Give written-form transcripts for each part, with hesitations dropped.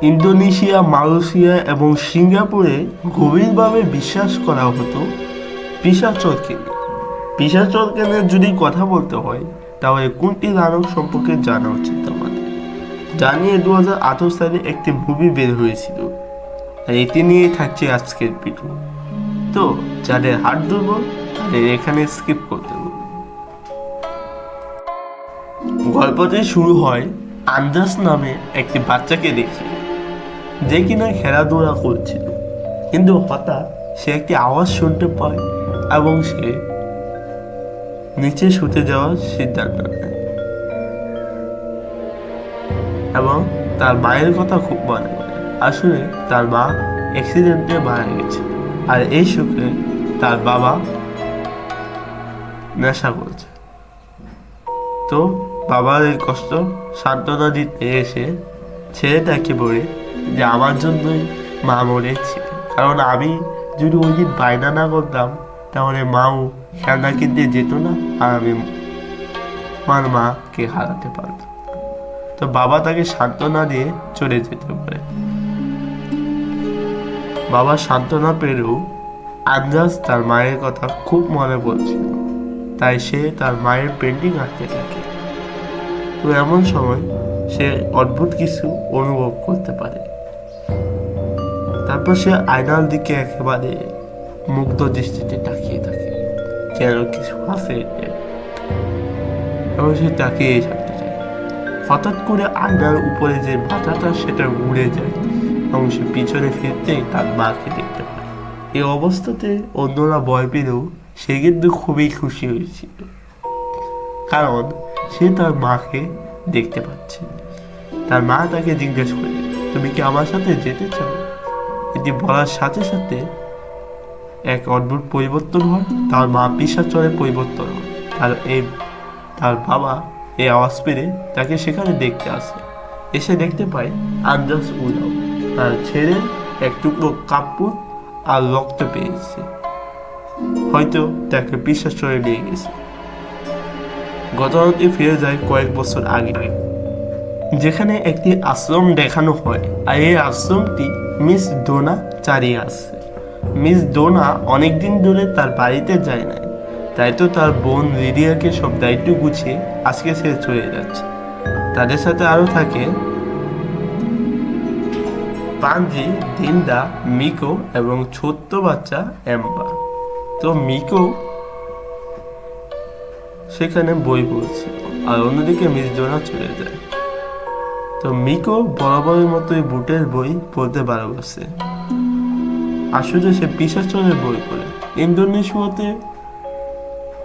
Indonesia, Malaysia এবং সিঙ্গাপুরে গভীরভাবে বিশ্বাস করা হতো পিশাচরকে নিয়ে। পিশাচরকে নিয়ে যদি কথা বলতে হয় তাহলে কোনটি নাটক সম্পর্কে জানা উচিত আমাদের? জানিয়ে 2018 সালে একটি মুভি বের হয়েছিল, আর এটি নিয়ে থাকছে আজকের ভিডিও। তো যাদের হাত দুর্বল তাদের এখানে স্কিপ করতে হবে। গল্পটি শুরু হয় আন্দাজ নামে একটি বাচ্চাকে দেখে, যে কিনা খেলাধুলা করছিল, কিন্তু হঠাৎ সে একটি আওয়াজ শুনতে পায় এবং সে নিচে শুতে যাওয়ার সিদ্ধান্ত নেয় এবং তার মায়ের কথা খুব মনে পড়ে। আসলে তার মা অ্যাক্সিডেন্টে মারা গেছে, আর এই সুখে তার বাবা নেশা করছে। তো বাবার এই কষ্ট সান্ত্বনা দিতে এসে ছেলেটাকে বলে যে আমার জন্যই মা মরেছে, কারণ আমি যদি ওই দিন বায়না না করতাম তাহলে মাও খেলনা কিনতে যেত না, আর আমি আমার মাকে হারাতে পারতাম। তো বাবা তাকে সান্ত্বনা দিয়ে চলে যেতে পারে। বাবা সান্ত্বনা পেলেও আন্দাজ তার মায়ের কথা খুব মনে পড়ছিল, তাই সে তার মায়ের পেন্টিং আঁকতে থাকে। তো এমন সময় সে অদ্ভুত কিছু অনুভব করতে পারে। তারপর সে আয়নার দিকে একেবারে মুগ্ধ দৃষ্টিতে তাকিয়ে থাকে, যেন কিছু আছে, এবং সে তাকিয়ে থাকতে চায়। হঠাৎ করে আয়নার উপরে যে মাথাটা সেটা উড়ে যায় এবং সে পিছনে ফিরতেই তার মাকে দেখতে পায়। এই অবস্থাতে অন্যরা ভয় পেলেও সে কিন্তু খুবই খুশি হয়েছিল, কারণ সে তার মাকে দেখতে পাচ্ছে। তার মা তাকে জিজ্ঞেস করে, তুমি কি আমার সাথে যেতে চাও? এটি বলার সাথে সাথে এক অদ্ভুত পরিবর্তন হয়। তার মা পিশাচরে পরিবর্তন হয়। তার বাবা এই আওয়াজ পেরে তাকে সেখানে দেখতে আসে। এসে দেখতে পায় আন্দাজ উধাও, তার ছেলের এক টুকরো কাপড় আর রক্ত পেয়েছে, হয়তো তাকে পিশাচরে নিয়ে গেছে। ঘটনাটি ফিরে যায় কয়েক বছর আগে, যেখানে একটি আশ্রম দেখানো হয়, আর এই আশ্রমটি মিস ডোনা চালিয়ে আসছে। মিস ডোনা অনেকদিন ধরে তার বাড়িতে যায় না, তাই তো তার বোন লিডিয়াকে সব দায়িত্ব গুছিয়ে আজকে সে চলে যাচ্ছে। তাদের সাথে আরো থাকে পাঞ্জি, দিন্দা, মিকো এবং ছোট্ট বাচ্চা এম্বা। তো মিকো সেখানে বই পড়ছিল, আর অন্যদিকে মিস ডোনা চলে যায়। তো মিকো বরাবরের মতোই বুটের বই পড়তে ভালোবাসে। আসলে সে পিশাচরের বই পড়ে। ইন্দোনেশিয়াতে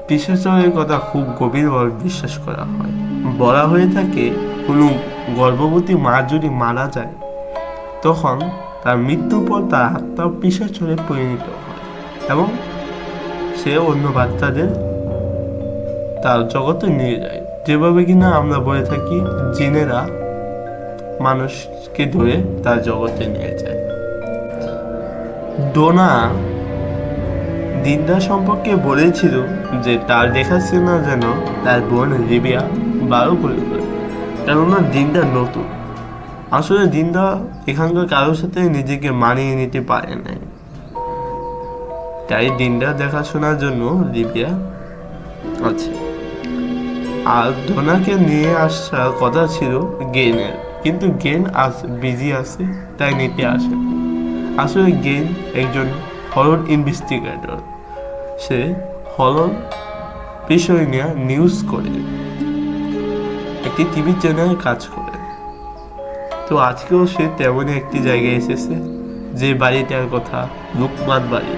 পিশাচরের কথা খুব গভীরভাবে বিশ্বাস করা হয়। বলা হয়ে থাকে কোনো গর্ভবতী মা যদি মারা যায়, তখন তার মৃত্যুর পর তার আত্মা পিশাচরে পরিণত হয় এবং সে অন্য বাচ্চাদের তার জগতে নিয়ে যায়। যেভাবে কিনা আমরা বলে থাকি জিনেরা মানুষকে ধরে তার জগতে নিয়ে যায়। ডোনা দিনদা সম্পর্কে বলেছিল যে তার দেখাশোনা যেন তার বোন রিবিয়া ভালো করে করে, কেননা দিনদা নতুন। আসলে দিনদা এখানকার কারোর সাথে নিজেকে মানিয়ে নিতে পারে না, তাই দিনদা দেখাশোনার জন্য রিবিয়া আছে। আর ডোনাকে নিয়ে আসার কথা ছিল গেনের, কিন্তু গেন আজ বিজি আছে, তাই নিতে আসে। আসলে গেন একজন হরর ইনভেস্টিগেটর। সে হরর বিষয় নিয়ে নিউজ করে, একটি টিভি চ্যানেলে কাজ করে। তো আজকেও সে তেমনই একটি জায়গায় এসেছে, যে বাড়িটার কথা লুকমান বাড়ি,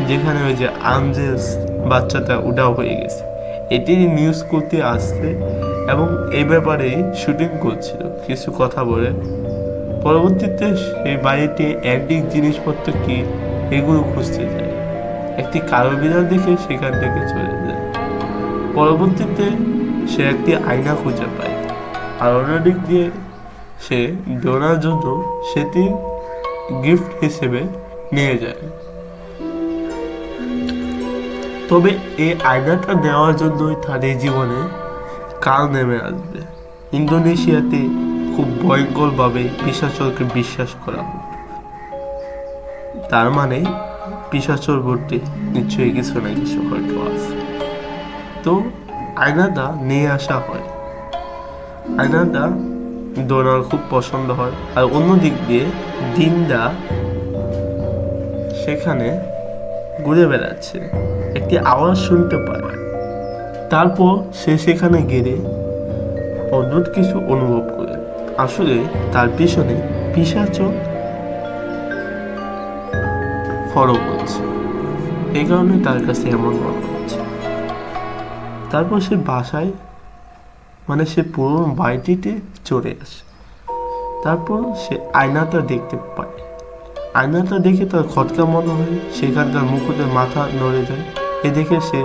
যেখানে ওই যে আঞ্জেলস বাচ্চাটা উধাও হয়ে গেছে, এটির নিউজ করতে আসছে এবং এই ব্যাপারে শুটিং করছিল কিছু কথা বলে। পরবর্তীতে সেই বাড়িতে অ্যান্টিক জিনিসপত্র কি এগুলো খুঁজতে যায়, একটি কালো বিড়াল দেখে সেখান থেকে চলে যায়। পরবর্তীতে সে একটি আয়না খুঁজে পায়, আর অন্যদিক দিয়ে সে ডোনার জন্য সেটি গিফট হিসেবে নিয়ে যায়। তবে এই আয়নাটা দেওয়ার জন্যই তার এই জীবনে কাল নেমে আসবে। ইন্দোনেশিয়াতে খুব ভয়ঙ্করভাবে পিশাচরকে বিশ্বাস করা হতো। তার মানে পিশাচর বলতে নিশ্চয়ই কিছু না কিছু হয়তো আছে। তো আয়নাটা নিয়ে আসা হয়। আয়নাটা ডোনার খুব পছন্দ হয়। আর অন্যদিক দিয়ে দিনদা সেখানে ঘুরে বেড়াচ্ছে, একটি আওয়াজ শুনতে পায়। তারপর সে সেখানে গেলে অদ্ভুত কিছু অনুভব করে। আসলে তার পিছনে পিশাচর ফলো করছে, এই কারণে তার কাছে এমন মনে হচ্ছে। তারপর সে বাসায়, মানে সে পুরো বাড়িটিতে চলে আসে। তারপর সে আয়নাটা দেখতে পায়। আয়নাটা দেখে তার খটকা মনে হয়, সেখানকার মুকুটে মাথা নড়ে যায়। এ দেখে সে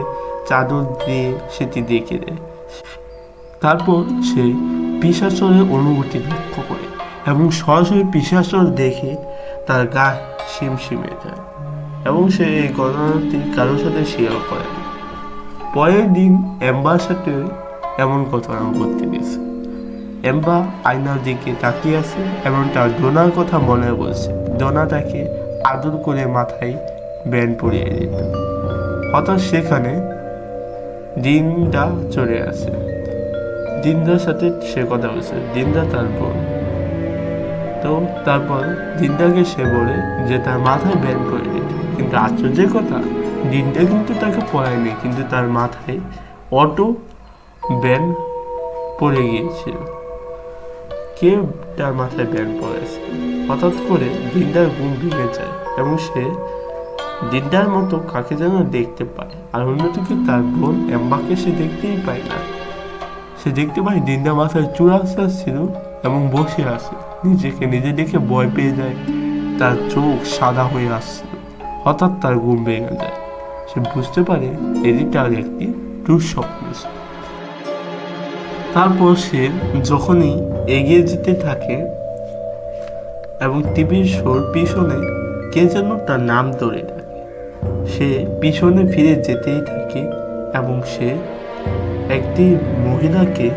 চাদর দিয়ে সেটি দেখে দেয়। তারপর সে পিশাচরের অনুভূতি লক্ষ্য করে এবং সরাসরি পিশাচর দেখে তার গা শিমশিমে যায় এবং সে এই ঘটনাটি কারোর সাথে শেয়ার করে না। পরের দিন এম্বার সাথে এমন ঘটনা ঘটতে গেছে। এম্বা আয়নার দিকে তাকিয়ে আছে এবং তার ডোনার কথা মনে পড়ছে। ডোনা তাকে আদর করে মাথায় ব্যান্ড পরিয়ে দিত। হঠাৎ সেখানে দিনদা চলে আসে। দিনদার সাথে সে কথা বলছে, দিনদা তার বোন। তো তারপর দিনদাকে সে বলে যে তার মাথায় ব্যান্ড পরে দিতে। কিন্তু আশ্চর্যের কথা, দিনদা কিন্তু তাকে পড়ায়নি, কিন্তু তার মাথায় অটো ব্যান্ড পড়ে গিয়েছিল। কে তার মাথায় ব্যান্ড পড়েছে? হঠাৎ করে দিনদার ঘুম ভেঙে যায় এবং সে দিনদার মতো কাকে যেন দেখতে পায়। আর অন্যদিকে তার বোন এম্বাকে সে দেখতেই পায় না। সে দেখতে পায় দিনদার মাথায় চূড়া ছিল এবং বসে আছে। নিজেকে নিজে দেখে ভয় পেয়ে যায়। তার চোখ সাদা হয়ে আসছিল। হঠাৎ তার ঘুম ভেঙে যায়। সে বুঝতে পারে এটি তার একটি দুঃস্বপ্ন। তারপর সে যখনই এগিয়ে যেতে থাকে এবং টিভির শোর পিছনে কে যেন তার নাম ধরে ডাকে, সে পিছনে ফিরে যেতেই থাকে এবং সে একটি মহিলাকে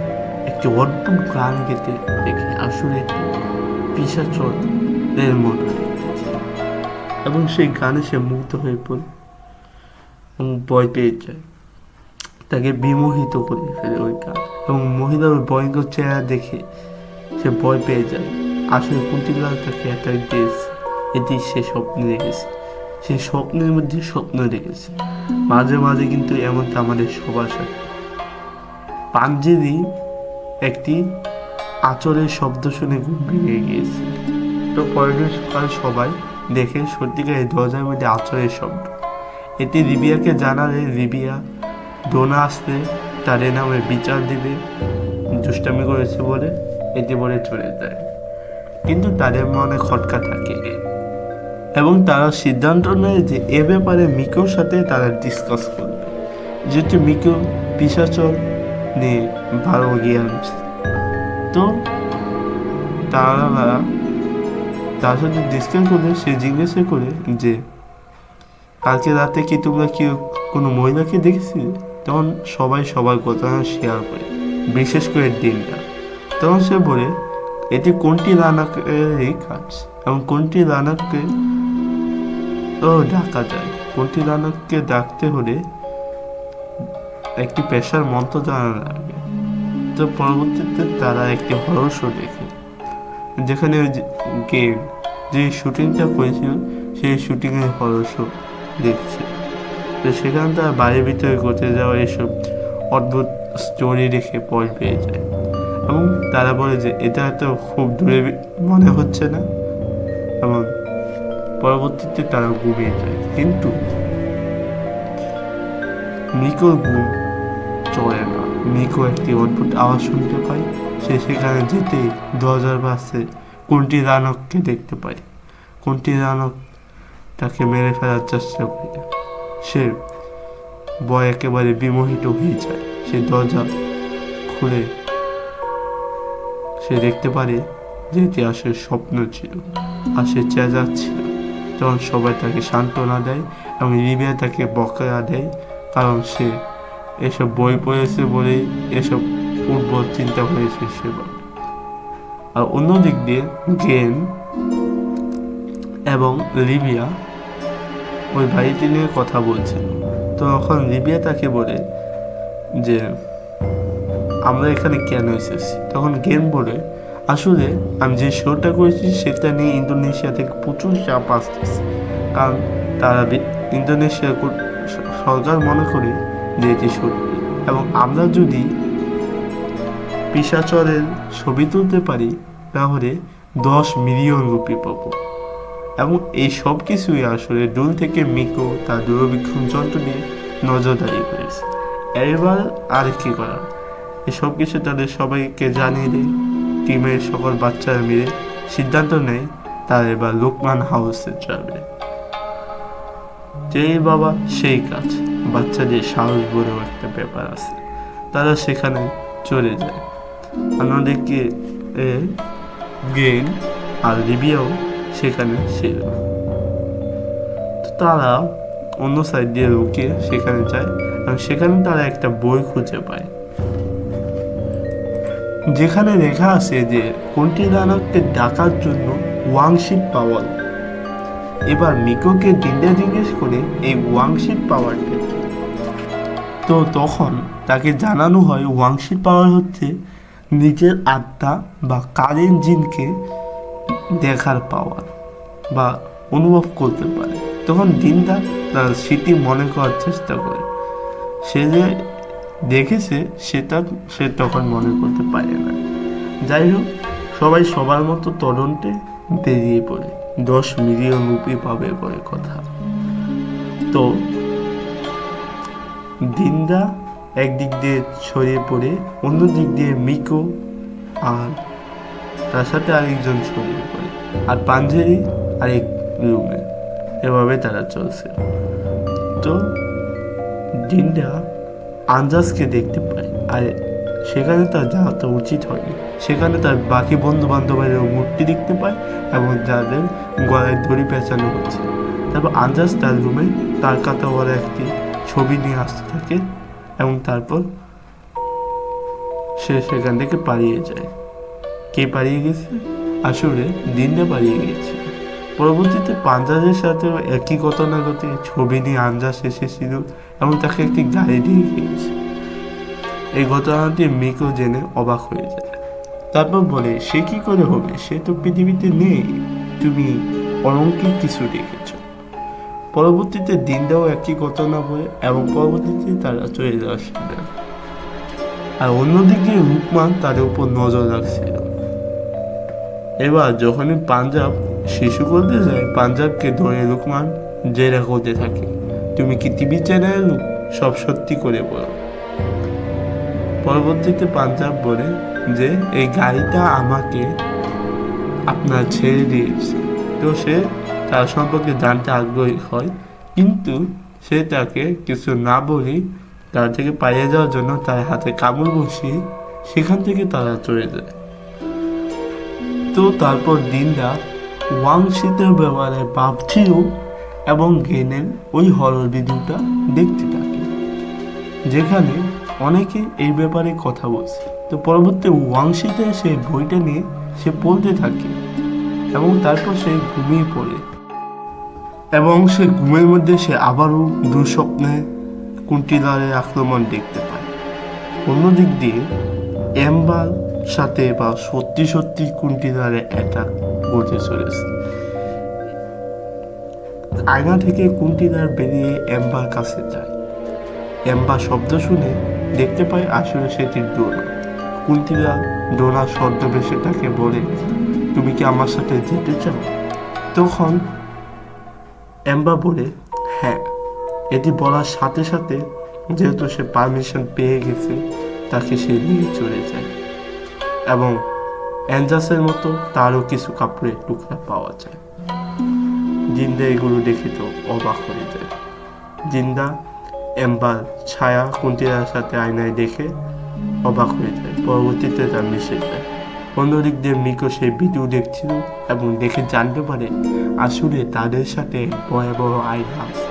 একটি অদ্ভুত গান গেতে দেখে। আসলে পিশাচরের মতো দেখতেছে এবং সেই গানে সে মুগ্ধ হয়ে পড়ে এবং ভয় পেয়ে যায়। তাকে বিমোহিত করে ফেলে ওই গান এবং মহিলার ওই ভয়ঙ্কর চেহারা দেখে সে ভয় পেয়ে যায়। আসলে কুন্তিলাল তাকে অ্যাটাক দিয়েছে, এটি সে স্বপ্নে দেখেছে। সে স্বপ্নের মধ্যে স্বপ্ন দেখেছে। মাঝে মাঝে কিন্তু এমনটা আমাদের সবার সাথে। পাঞ্জেরি একটি আচরের শব্দ শুনে ঘুম ভেঙে গিয়েছে। তো পরের দিন সকালে সবাই দেখে সত্যিকার এই দরজার মধ্যে আচরের শব্দ। এটি রিবিয়াকে জানালে রিবিয়া ডোনা আসলে তাদের নামে বিচার দিবে, দুষ্টামি করেছে বলে এটি বলে চলে যায়। কিন্তু তাদের মনে খটকা থাকে এবং তারা সিদ্ধান্ত নেয় যে এ ব্যাপারে মিকোর সাথে তারা ডিসকাস করবে, যেহেতু মিকো পিশাচর নিয়ে ভালো জ্ঞান। তো তারা তার সাথে ডিসকাস করে সে জিজ্ঞাসা করে যে কালকে রাতে কি তোমরা কি কোনো মহিলাকে দেখেছিলে? তখন সবাই সবার কথা শেয়ার করে, বিশেষ করে দিনটা। তখন সে বলে এটি কোনটি রানাকেরই কাজ এবং কোনটি রানাকে ডাকা যায়। কোনটি রানাকে ডাকতে হলে একটি পেশার মন্ত্র জানা লাগে। তো পরবর্তীতে তারা একটি হরর শো দেখে, যেখানে গেম যে শুটিংটা করেছিল সেই শুটিংয়ের হরর শো দেখছে। তো সেখানে তারা বাড়ির ভিতরে ঘটে যাওয়া এসব অদ্ভুত স্টোরি দেখে ভয় পেয়ে যায় এবং তারা বলে যে এটা তো খুব দূরে মনে হচ্ছে না এবং পরবর্তীতে তারা ঘুমিয়ে যায়। কিন্তু মিকোর ঘুম চলে না। মিকো একটি অদ্ভুত আওয়াজ শুনতে পায়। সে সেখানে যেতেই দরজার পাশে কোনটি রানককে দেখতে পায়। কোনটি রানক তাকে মেরে ফেলার চেষ্টা করে। সে ভয় একেবারে বিমোহিত হয়ে যায়। সে দরজা খুলে সে দেখতে পারে যে এটি আসলে স্বপ্ন ছিল আর সে চেঁচাচ্ছিল। তখন সবাই তাকে সান্ত্বনা দেয় এবং রিবিয়া তাকে বকা দেয়, কারণ সে এসব বই পড়েছে বলেই এসব উদ্ভট চিন্তা হয়েছে সেবার। আর অন্য দিক দিয়ে গেন এবং লিবিয়া ওই বাড়িটি নিয়ে কথা বলছিল। তো তখন লিবিয়া তাকে বলে যে আমরা এখানে কেন এসেছি। তখন গেন বলে আসলে আমি যে শোটা করেছি সেটা নিয়ে ইন্দোনেশিয়া থেকে প্রচুর চাপ আসতেছে, কারণ তারা ইন্দোনেশিয়ার সরকার মনে করে যে এটি সত্যি, এবং আমরা যদি পিশাচরের ছবি তুলতে পারি তাহলে 10 মিলিয়ন রুপি পাবো। এবং এই সব কিছুই আসলে দূর থেকে মিকো তার দূরবীক্ষণ যন্ত্র দিয়ে নজরদারি করেছে। এবার আর কি করা, এসব কিছু তাদের সবাইকে জানিয়ে দেয়। টিমের সকল বাচ্চারা মিলে সিদ্ধান্ত নেয় তারা এবার লোকমান হাউসে যাবে। যেই বাবা সেই কাজ, বাচ্চাদের সাহস বলেও একটা ব্যাপার আছে, তারা সেখানে চলে যায়। অন্যদিকে গেন আর লিবিয়াও সেখানে ছিল। তো তারা অন্য সাইড দিয়ে লুকিয়ে সেখানে যায় এবং সেখানে তারা একটা বই খুঁজে পায় যেখানে লেখা আছে যে কুন্তিলানাকে ডাকার জন্য ওয়াংশিপ পাওয়ার। এবার মিকোকে দিনটা জিজ্ঞেস করে এই ওয়াংশিপ পাওয়ারটা কি। তো তখন তাকে জানানো হয় ওয়াংশিপ পাওয়ার হচ্ছে নিজের আত্মা বা কারেন্ট জিনকে দেখার পাওয়ার বা অনুভব করতে পারে। তখন দিনদা তার স্মৃতি মনে করার চেষ্টা করে, সে যে দেখেছে সেটা সে তখন মনে করতে পারে না। যাই হোক, সবাই সবার মতো তদন্তে বেরিয়ে পড়ে। 10 মিলিয়ন রুপি পাবে বলে কথা। তো দিনদা একদিক দিয়ে ছড়িয়ে পড়ে, অন্য দিক দিয়ে মিকো আর তার সাথে আরেকজন ছড়িয়ে পড়ে, আর পাঞ্জেরি আরেক রুমে। এভাবে তারা চলছে। তো দিনদা আঞ্জাসকে দেখতে পায়, আর সেখানে তার যাওয়া তো উচিত হয়নি। সেখানে তার বাকি বন্ধু বান্ধবের মূর্তি দেখতে পায় এবং যাদের গলায় দড়ি পেঁচানো হচ্ছে। তারপর আঞ্জাস তার রুমে তার কাতাওয়ালা একটি ছবি নিয়ে আসতে থাকে এবং তারপর সে সেখান থেকে পালিয়ে যায়। কে পালিয়ে গেছে? আসলে দিনদা পালিয়ে গেছে। পরবর্তীতে পাঞ্জাজের সাথেও একই ঘটনা ঘটে। ছবি নিয়ে আঞ্জাস এসেছিল এবং তাকে একটি গাড়ি দিয়ে গিয়েছে। এই ঘটনাটি মিকো জেনে অবাক হয়ে যায়। তারপর বলে, সে কি করে হবে, সে তো পৃথিবীতে নেই, তুমি অলৌকিক কিছু দেখেছ। পরবর্তীতে দিনদাও একই ঘটনা বলে এবং পরবর্তীতে তারা চলে যাওয়ার সিদ্ধান্ত। আর অন্যদিকে রুকমান তাদের উপর নজর রাখছিল। এবার যখনই পাঞ্জাব শিশু করতে যায়, পাঞ্জাবকে ধরে রুকমান জেরা করতে থাকে, তুমি কি টিভি চ্যানেল সব সত্যি করে বলো। পরবর্তীতে পাঞ্জাব বলে যে এই গাড়িটা আমাকে আপনার ছেড়ে দিয়েছে। তো সে তার সম্পর্কে জানতে আগ্রহী হয়, কিন্তু সে তাকে কিছু না বলেই তার থেকে পালিয়ে যাওয়ার জন্য তার হাতে কামড় বসিয়ে সেখান থেকে তারা চলে যায়। তো তারপর দিনদা ওয়াংশিতের ব্যাপারে ভাবছিল এবং গেনের ওই হরর ভিডিওটা দেখতে থাকে, যেখানে অনেকে এই ব্যাপারে কথা বলছে। তো পরবর্তী ওয়াংশিতে সে বইটা নিয়ে সে পড়তে থাকে এবং তারপর সে ঘুমিয়ে পড়ে এবং সে ঘুমের মধ্যে সে আবারও দুঃস্বপ্নে কুন্তিলারের আক্রমণ দেখতে পায়। অন্যদিক দিয়ে এম্বার সাথে বা সত্যি সত্যি কুন্তিলারের অ্যাটাক ঘটে চলেছে। আয়না থেকে কুন্তিলার বেরিয়ে এম্বার কাছে যায়। এম্বার শব্দ শুনে দেখতে পায় আসলে সেটি ডোনা। কুন্তিলার ডোনার ছদ্মবেশে তাকে বলে, তুমি কি আমার সাথে যেতে চাও? তখন এম্বার বলে হ্যাঁ। এটি বলার সাথে সাথে যেহেতু সে পারমিশন পেয়ে গেছে, তাকে সে নিয়ে চলে যায় এবং অ্যাঞ্জাসের মতো তারও কিছু কাপড়ের টুকরা পাওয়া যায়। জিন্দা এগুলো দেখে তো অবাক হয়ে যায়। জিন্দা এম্বার ছায়া কুন্তিলার সাথে আয়নায় দেখে অবাক হয়ে যায়। পরবর্তীতে তার মিশে যায়। অন্যদিক দিয়ে মিকো সেই ভিডিও দেখছিল এবং দেখে জানতে পারে আসলে তাদের সাথে ভয়াবহ আয়না আছে।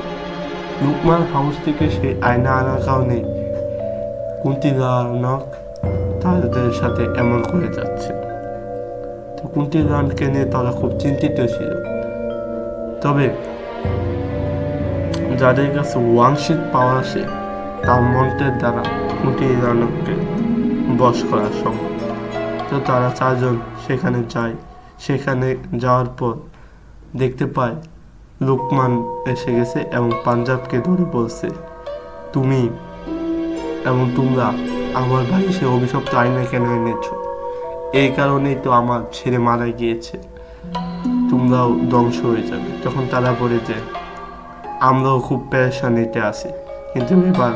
লুকমান হাউস থেকে সেই আয়না আনার কারণে কুন্তিলানক তাদের সাথে এমন করে যাচ্ছে। কুন্তিলানকে নিয়ে তারা খুব চিন্তিত ছিল। তবে যাদের কাছে ওয়াংশিক পাওয়ার আসে তার মন্ত্রের দ্বারা কুন্তিলানকে বশ করা সম্ভব। তো তারা চারজন সেখানে যায়। সেখানে যাওয়ার পর দেখতে পায় লোকমান এসে গেছে এবং পাঞ্জাবকে ধরে বলছে, তুমি এবং তোমরা আমার ভাই সে অভিশপ্ত আয়না কেন এনেছ? এই কারণেই তো আমার ছেলে মারা গিয়েছে, তোমরাও ধ্বংস হয়ে যাবে। তখন তারা বলে যে আমরাও খুব পেরেশানিতে আছি, কিন্তু এবার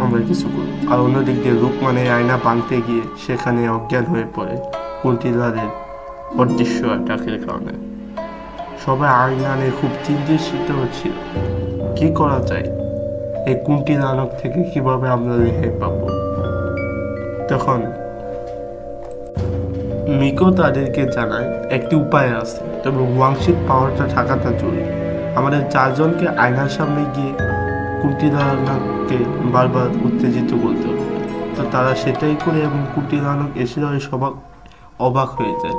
আমরা কিছু করব। আর অন্যদিক দিয়ে লোকমান এই আয়না ভাঙতে গিয়ে সেখানে অজ্ঞান হয়ে পড়ে কুন্তিলালের অদৃশ্য ডাকের কারণে। সবাই আয়না নিয়ে খুব চিন্তিত হচ্ছিল, কি করা যায়, এই কুন্তিলানক থেকে কিভাবে আমরা রেহাই পাব। তখন মিকো তাদেরকে জানায় একটি উপায় আছে, তবে ওয়াংশিক পাওয়ারটা থাকাটা জরুরি। আমাদের চারজনকে আয়নার সামনে গিয়ে কুন্তিলানককে বারবার উত্তেজিত করতে হবে। তো তারা সেটাই করে এবং কুন্তিলানক এসে সবাই অবাক হয়ে যায়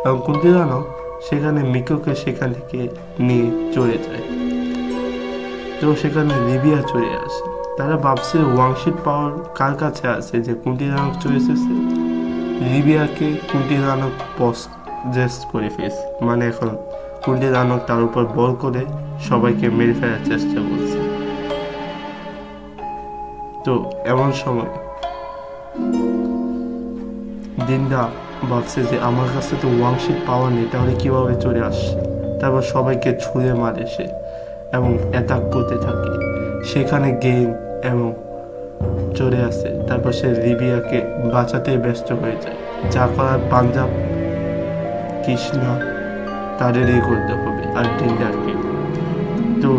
এবং কুন্তিলানক সেখানে মিকোকে সেখান থেকে নিয়ে চলে যায়। তো সেখানে লিবিয়া চলে আসে। তারা ভাবছে ওয়াংশিক পাওয়ার কার কাছে আছে যে কুন্তিলানক চলে এসেছে। লিবিয়াকে কুন্তিলানক পসেস করে ফেলেছে, মানে এখন কুন্তিলানক তার উপর বল করে সবাইকে মেরে ফেলার চেষ্টা করছে। তো এমন সময় দিনদা ভাবছে যে আমার কাছে তো ওয়াংশিক পাওয়ার নেই, তাহলে কিভাবে চলে আসছে। তারপর সবাইকে ছুঁড়ে মারে সে এবং অ্যাটাক করতে থাকে। সেখানে গেম এবং চলে আসে। তারপর সে লিবিয়াকে বাঁচাতে ব্যস্ত হয়ে যায়। যা করার পাঞ্জাব, কৃষ্ণা তাদেরই করতে হবে আর দিনদাকে। তো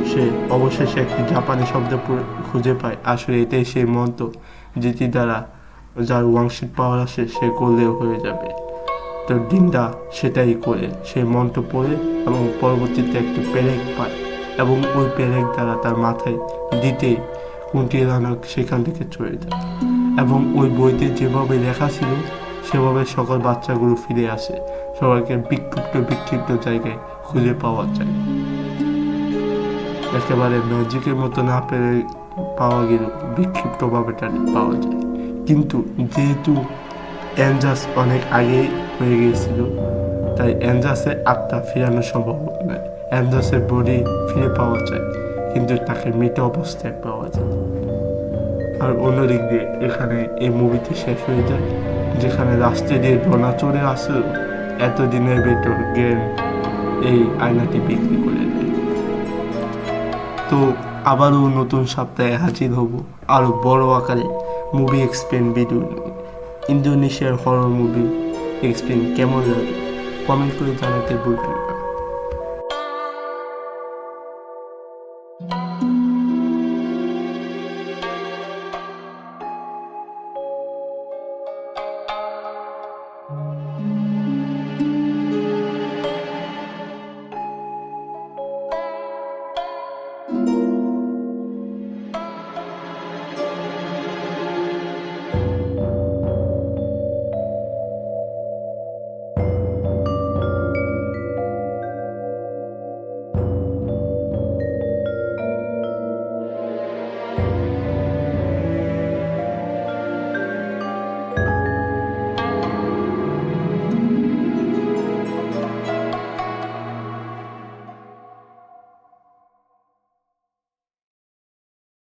সে অবশেষে একটি জাপানি শব্দ খুঁজে পায়। আসলে এটাই সেই মন্ত্র যেটি দ্বারা যার ওয়াংশিক পাওয়ার আসে সে করলেও হয়ে যাবে। তো দিনদা সেটাই করে, সে মন্ত্র পড়ে এবং পরবর্তীতে একটি পেরেক পায় এবং ওই পেরেক দ্বারা তার মাথায় দিতেই কুন্তিলানক সেখান থেকে চলে যায়। এবং ওই বইতে যেভাবে লেখা ছিল সেভাবে সকল বাচ্চাগুলো ফিরে আসে। সবাইকে বিক্ষিপ্ত জায়গায় খুঁজে পাওয়া যায়। একেবারে ম্যাজিকের মতো না পেরে পাওয়া গেল, বিক্ষিপ্তভাবে তাদের পাওয়া যায়। কিন্তু যেহেতু অ্যাঞ্জাস অনেক আগেই হয়ে গিয়েছিল, তাই অ্যাঞ্জাসের আত্মা ফেরানো সম্ভব নয়। অ্যাঞ্জাসের বডি ফিরে পাওয়া যায়, কিন্তু তাকে মৃত অবস্থায় পাওয়া যায়। আর অন্যদিক দিয়ে এখানে এই মুভিটি শেষ হয়ে যায়, যেখানে রাস্তা দিয়ে ডোনা চলে আসে। এতদিনের ভেতর গেম এই আয়নাটি বিক্রি করে দেয়। তো আবারও নতুন সপ্তাহে হাজির হব আরও বড় আকারে মুভি এক্সপ্লেন ভিডিও নিয়ে। ইন্দোনেশিয়ার হরর মুভি এক্সপ্লেন কেমন লাগে কমেন্ট করে জানাতে ভুলবেন।